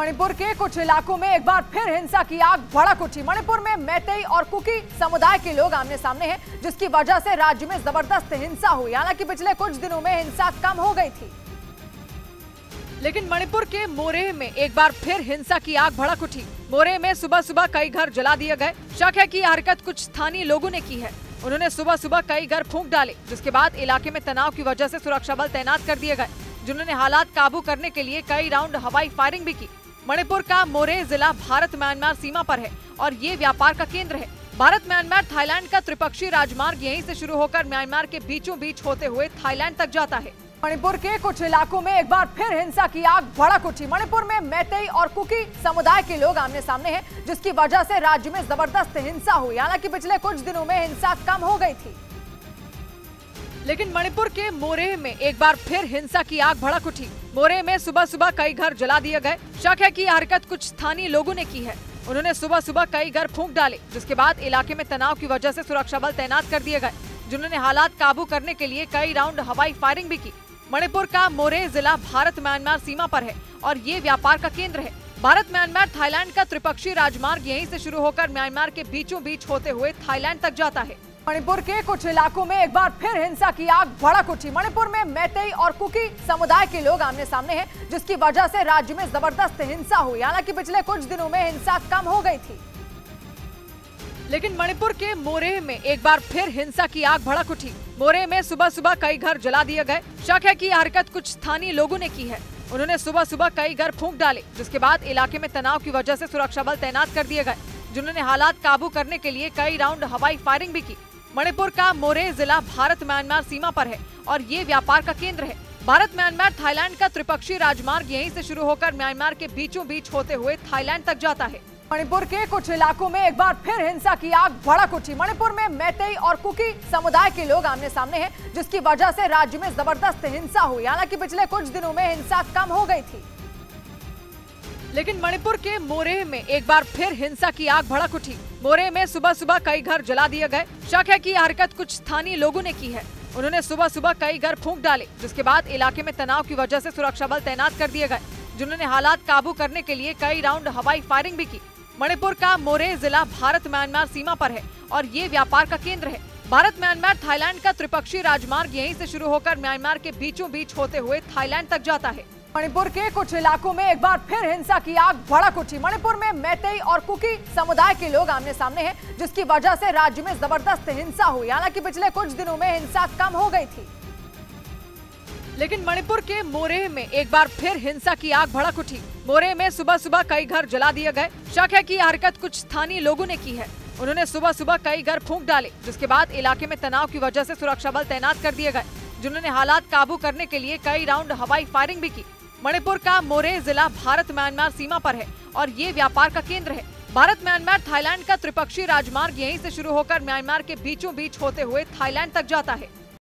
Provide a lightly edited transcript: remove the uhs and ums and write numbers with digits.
मणिपुर के कुछ इलाकों में एक बार फिर हिंसा की आग भड़क उठी। मणिपुर में मैतेई और कुकी समुदाय के लोग आमने सामने हैं, जिसकी वजह से राज्य में जबरदस्त हिंसा हुई। हालांकि पिछले कुछ दिनों में हिंसा कम हो गई थी, लेकिन मणिपुर के मोरेह में एक बार फिर हिंसा की आग भड़क उठी। मोरेह में सुबह सुबह कई घर जला दिए गए। शक है कि यह हरकत कुछ स्थानीय लोगों ने की है। उन्होंने सुबह सुबह कई घर फूंक डाले, जिसके बाद इलाके में तनाव की वजह से सुरक्षा बल तैनात कर दिए गए, जिन्होंने हालात काबू करने के लिए कई राउंड हवाई फायरिंग भी की। मणिपुर का मोरेह जिला भारत म्यांमार सीमा पर है और ये व्यापार का केंद्र है। भारत म्यांमार थाईलैंड का त्रिपक्षीय राजमार्ग यहीं से शुरू होकर म्यांमार के बीचों बीच होते हुए थाईलैंड तक जाता है। मणिपुर के कुछ इलाकों में एक बार फिर हिंसा की आग भड़क उठी। मणिपुर में मैतेई और कुकी समुदाय के लोग आमने सामने हैं, जिसकी वजह से राज्य में जबरदस्त हिंसा हुई। हालांकि पिछले कुछ दिनों में हिंसा कम हो गई थी, लेकिन मणिपुर के मोरेह में एक बार फिर हिंसा की आग भड़क उठी। मोरेह में सुबह सुबह कई घर जला दिए गए। शक है कि यह हरकत कुछ स्थानीय लोगों ने की है। उन्होंने सुबह सुबह कई घर फूंक डाले, जिसके बाद इलाके में तनाव की वजह से सुरक्षा बल तैनात कर दिए गए, जिन्होंने हालात काबू करने के लिए कई राउंड हवाई फायरिंग भी की। मणिपुर का मोरेह जिला भारत म्यांमार सीमा पर है और ये व्यापार का केंद्र है। भारत म्यांमार थाईलैंड का त्रिपक्षीय राजमार्ग यहीं से शुरू होकर म्यांमार के बीचों बीच होते हुए थाईलैंड तक जाता है। मणिपुर के कुछ इलाकों में एक बार फिर हिंसा की आग भड़क उठी। मणिपुर में मैतेई और कुकी समुदाय के लोग आमने सामने हैं, जिसकी वजह से राज्य में जबरदस्त हिंसा हुई। हालांकि पिछले कुछ दिनों में हिंसा कम हो गई थी, लेकिन मणिपुर के मोरेह में एक बार फिर हिंसा की आग भड़क उठी। मोरेह में सुबह सुबह कई घर जला दिए गए। शक है कि यह हरकत कुछ स्थानीय लोगों ने की है। उन्होंने सुबह सुबह कई घर फूंक डाले, जिसके बाद इलाके में तनाव की वजह से सुरक्षा बल तैनात कर दिए गए, जिन्होंने हालात काबू करने के लिए कई राउंड हवाई फायरिंग भी की। मणिपुर का मोरेह जिला भारत म्यांमार सीमा पर है और ये व्यापार का केंद्र है। भारत म्यांमार थाईलैंड का त्रिपक्षीय राजमार्ग यहीं से शुरू होकर म्यांमार के बीचों बीच होते हुए थाईलैंड तक जाता है। मणिपुर के कुछ इलाकों में एक बार फिर हिंसा की आग भड़क उठी। मणिपुर में मैतेई और कुकी समुदाय के लोग आमने सामने हैं, जिसकी वजह से राज्य में जबरदस्त हिंसा हुई। हालांकि पिछले कुछ दिनों में हिंसा कम हो गई थी, लेकिन मणिपुर के मोरेह में एक बार फिर हिंसा की आग भड़क उठी। मोरेह में सुबह सुबह कई घर जला दिए गए। शक है कि यह हरकत कुछ स्थानीय लोगों ने की है। उन्होंने सुबह सुबह कई घर फूंक डाले, जिसके बाद इलाके में तनाव की वजह से सुरक्षा बल तैनात कर दिए गए, जिन्होंने हालात काबू करने के लिए कई राउंड हवाई फायरिंग भी की। मणिपुर का मोरेह जिला भारत म्यांमार सीमा पर है और ये व्यापार का केंद्र है। भारत म्यांमार थाईलैंड का त्रिपक्षीय राजमार्ग यहीं से शुरू होकर म्यांमार के बीचों बीच होते हुए थाईलैंड तक जाता है। मणिपुर के कुछ इलाकों में एक बार फिर हिंसा की आग भड़क उठी। मणिपुर में मैतेई और कुकी समुदाय के लोग आमने सामने हैं, जिसकी वजह से राज्य में जबरदस्त हिंसा हुई। हालांकि पिछले कुछ दिनों में हिंसा कम हो गई थी, लेकिन मणिपुर के मोरेह में एक बार फिर हिंसा की आग भड़क उठी। मोरेह में सुबह सुबह कई घर जला दिए गए। शक है कि यह हरकत कुछ स्थानीय लोगों ने की है। उन्होंने सुबह सुबह कई घर फूंक डाले, जिसके बाद इलाके में तनाव की वजह से सुरक्षा बल तैनात कर दिए गए, जिन्होंने हालात काबू करने के लिए कई राउंड हवाई फायरिंग भी की। मणिपुर का मोरेह जिला भारत म्यांमार सीमा पर है और ये व्यापार का केंद्र है। भारत म्यांमार थाईलैंड का त्रिपक्षीय राजमार्ग यहीं से शुरू होकर म्यांमार के बीचों बीच होते हुए थाईलैंड तक जाता है।